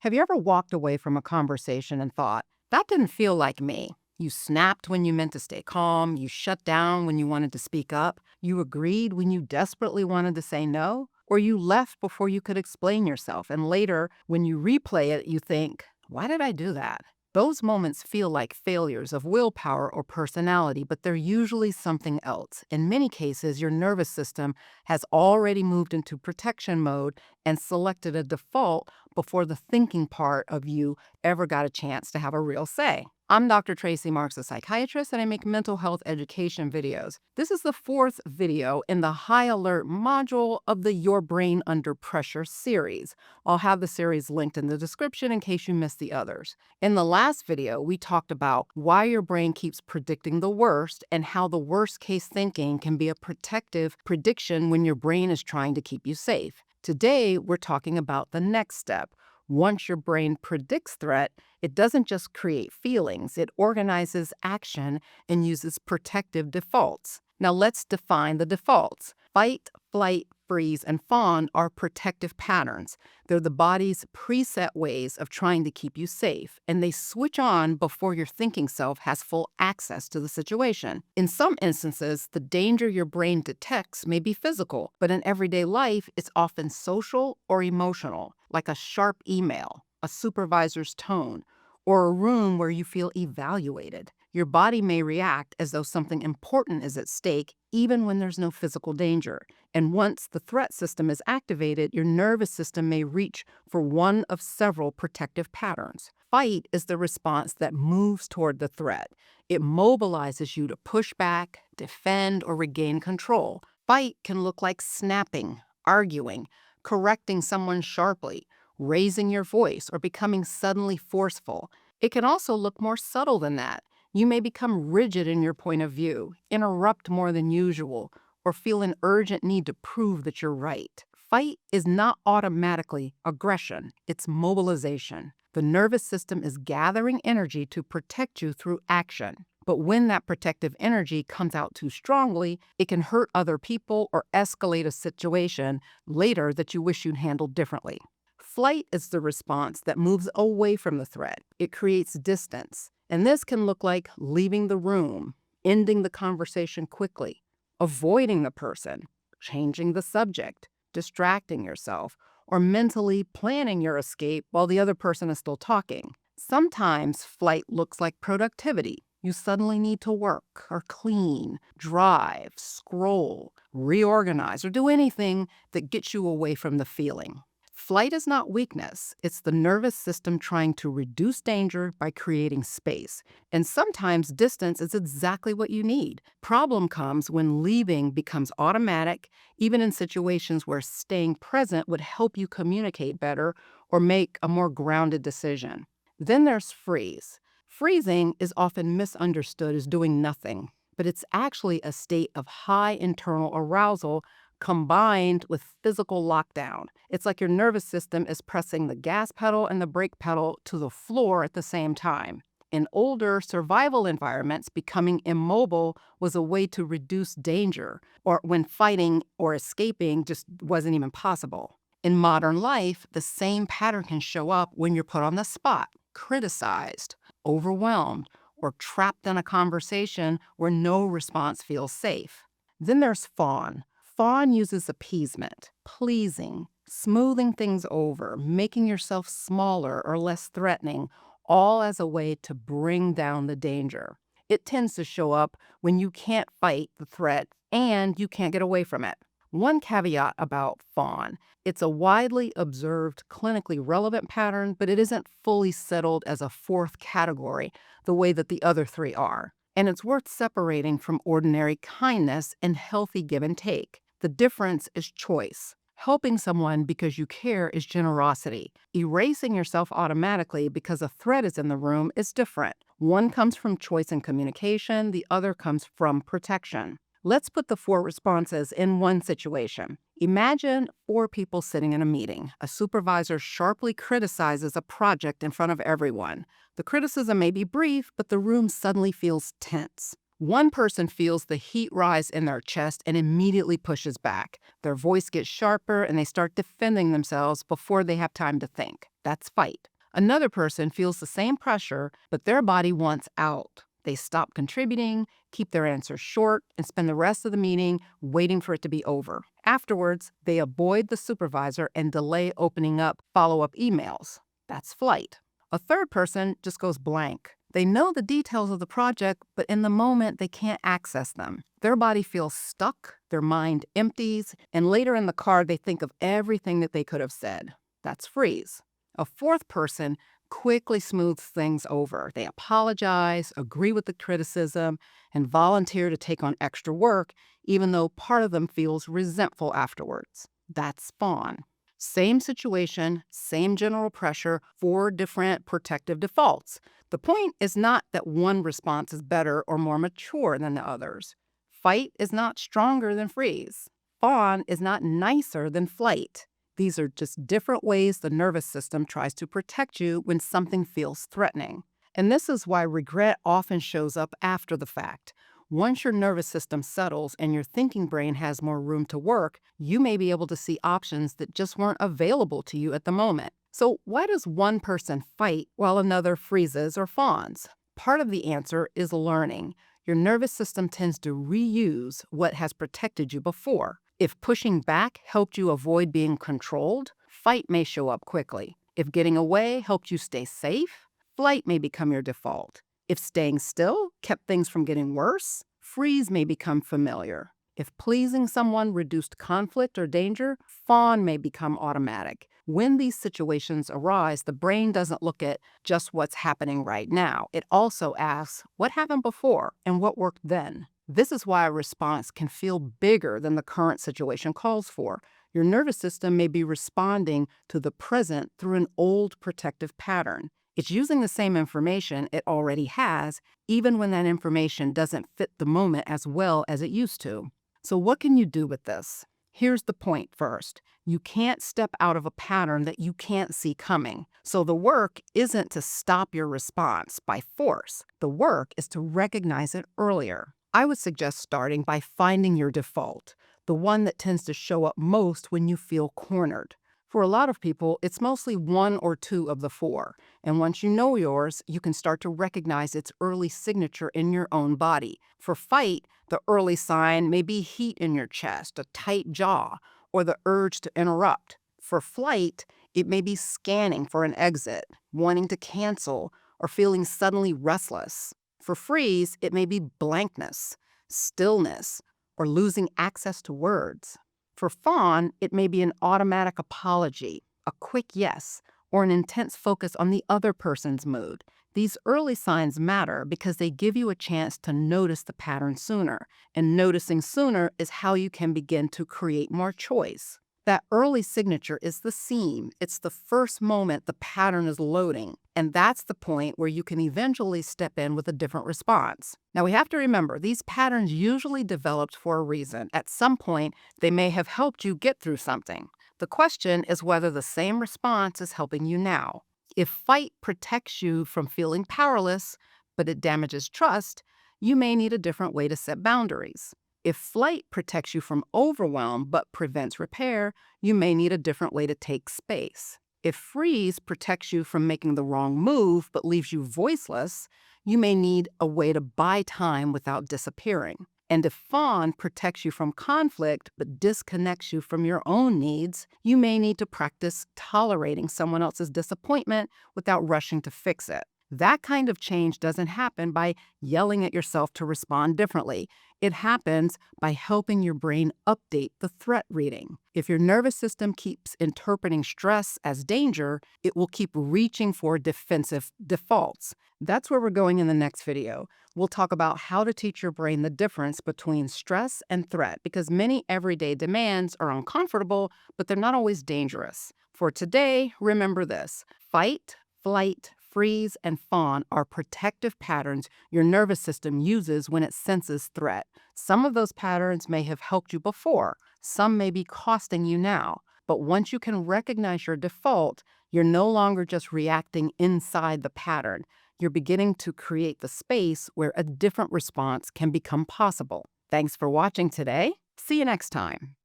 Have you ever walked away from a conversation and thought, that didn't feel like me? You snapped when you meant to stay calm. You shut down when you wanted to speak up. You agreed when you desperately wanted to say no. Or you left before you could explain yourself. And later, when you replay it, you think, why did I do that? Those moments feel like failures of willpower or personality, but they're usually something else. In many cases, your nervous system has already moved into protection mode and selected a default before the thinking part of you ever got a chance to have a real say. I'm Dr. Tracey Marks, a psychiatrist, and I make mental health education videos. This is the fourth video in the High Alert module of the Your Brain Under Pressure series. I'll have the series linked in the description in case you missed the others. In the last video, we talked about why your brain keeps predicting the worst and how the worst case thinking can be a protective prediction when your brain is trying to keep you safe. Today, we're talking about the next step. Once your brain predicts threat, it doesn't just create feelings, it organizes action and uses protective defaults. Now let's define the defaults. Fight, flight, freeze, and fawn are protective patterns. They're the body's preset ways of trying to keep you safe, and they switch on before your thinking self has full access to the situation. In some instances, the danger your brain detects may be physical, but in everyday life, it's often social or emotional, like a sharp email, a supervisor's tone, or a room where you feel evaluated. Your body may react as though something important is at stake, even when there's no physical danger. And once the threat system is activated, your nervous system may reach for one of several protective patterns. Fight is the response that moves toward the threat. It mobilizes you to push back, defend, or regain control. Fight can look like snapping, arguing, correcting someone sharply, raising your voice, or becoming suddenly forceful. It can also look more subtle than that. You may become rigid in your point of view, interrupt more than usual, or feel an urgent need to prove that you're right. Fight is not automatically aggression, it's mobilization. The nervous system is gathering energy to protect you through action. But when that protective energy comes out too strongly, it can hurt other people or escalate a situation later that you wish you'd handled differently. Flight is the response that moves away from the threat. It creates distance. And this can look like leaving the room, ending the conversation quickly, avoiding the person, changing the subject, distracting yourself, or mentally planning your escape while the other person is still talking. Sometimes flight looks like productivity. You suddenly need to work or clean, drive, scroll, reorganize, or do anything that gets you away from the feeling. Flight is not weakness. It's the nervous system trying to reduce danger by creating space. And sometimes distance is exactly what you need. Problem comes when leaving becomes automatic, even in situations where staying present would help you communicate better or make a more grounded decision. Then there's freeze. Freezing is often misunderstood as doing nothing, but it's actually a state of high internal arousal combined with physical lockdown. It's like your nervous system is pressing the gas pedal and the brake pedal to the floor at the same time. In older survival environments, becoming immobile was a way to reduce danger, or when fighting or escaping just wasn't even possible. In modern life, the same pattern can show up when you're put on the spot, criticized, overwhelmed, or trapped in a conversation where no response feels safe. Then there's Fawn. Fawn uses appeasement, pleasing, smoothing things over, making yourself smaller or less threatening, all as a way to bring down the danger. It tends to show up when you can't fight the threat and you can't get away from it. One caveat about Fawn: it's a widely observed, clinically relevant pattern, but it isn't fully settled as a fourth category the way that the other three are. And it's worth separating from ordinary kindness and healthy give and take. The difference is choice. Helping someone because you care is generosity. Erasing yourself automatically because a threat is in the room is different. One comes from choice and communication, the other comes from protection. Let's put the four responses in one situation. Imagine 4 people sitting in a meeting. A supervisor sharply criticizes a project in front of everyone. The criticism may be brief, but the room suddenly feels tense. One person feels the heat rise in their chest and immediately pushes back. Their voice gets sharper and they start defending themselves before they have time to think. That's fight. Another person feels the same pressure, but their body wants out. They stop contributing, keep their answers short, and spend the rest of the meeting waiting for it to be over. Afterwards, they avoid the supervisor and delay opening up follow-up emails. That's flight. A third person just goes blank. They know the details of the project, but in the moment, they can't access them. Their body feels stuck, their mind empties, and later in the car, they think of everything that they could have said. That's freeze. A fourth person quickly smooths things over. They apologize, agree with the criticism, and volunteer to take on extra work, even though part of them feels resentful afterwards. That's Fawn. Same situation, same general pressure, 4 different protective defaults. The point is not that one response is better or more mature than the others. Fight is not stronger than freeze. Fawn is not nicer than flight. These are just different ways the nervous system tries to protect you when something feels threatening. And this is why regret often shows up after the fact. Once your nervous system settles and your thinking brain has more room to work, you may be able to see options that just weren't available to you at the moment. So why does one person fight while another freezes or fawns? Part of the answer is learning. Your nervous system tends to reuse what has protected you before. If pushing back helped you avoid being controlled, fight may show up quickly. If getting away helped you stay safe, flight may become your default. If staying still kept things from getting worse, freeze may become familiar. If pleasing someone reduced conflict or danger, fawn may become automatic. When these situations arise, the brain doesn't look at just what's happening right now. It also asks, what happened before and what worked then? This is why a response can feel bigger than the current situation calls for. Your nervous system may be responding to the present through an old protective pattern. It's using the same information it already has, even when that information doesn't fit the moment as well as it used to. So what can you do with this? Here's the point first. You can't step out of a pattern that you can't see coming. So the work isn't to stop your response by force. The work is to recognize it earlier. I would suggest starting by finding your default, the one that tends to show up most when you feel cornered. For a lot of people, it's mostly 1 or 2 of the 4. And once you know yours, you can start to recognize its early signature in your own body. For fight, the early sign may be heat in your chest, a tight jaw, or the urge to interrupt. For flight, it may be scanning for an exit, wanting to cancel, or feeling suddenly restless. For freeze, it may be blankness, stillness, or losing access to words. For fawn, it may be an automatic apology, a quick yes, or an intense focus on the other person's mood. These early signs matter because they give you a chance to notice the pattern sooner, and noticing sooner is how you can begin to create more choice. That early signature is the seam. It's the first moment the pattern is loading, and that's the point where you can eventually step in with a different response. Now, we have to remember, these patterns usually developed for a reason. At some point, they may have helped you get through something. The question is whether the same response is helping you now. If fight protects you from feeling powerless, but it damages trust, you may need a different way to set boundaries. If flight protects you from overwhelm but prevents repair, you may need a different way to take space. If freeze protects you from making the wrong move but leaves you voiceless, you may need a way to buy time without disappearing. And if fawn protects you from conflict but disconnects you from your own needs, you may need to practice tolerating someone else's disappointment without rushing to fix it. That kind of change doesn't happen by yelling at yourself to respond differently. It happens by helping your brain update the threat reading. If your nervous system keeps interpreting stress as danger, it will keep reaching for defensive defaults. That's where we're going in the next video. We'll talk about how to teach your brain the difference between stress and threat, because many everyday demands are uncomfortable, but they're not always dangerous. For today, remember this: fight, flight, freeze, and fawn are protective patterns your nervous system uses when it senses threat. Some of those patterns may have helped you before. Some may be costing you now. But once you can recognize your default, you're no longer just reacting inside the pattern. You're beginning to create the space where a different response can become possible. Thanks for watching today. See you next time.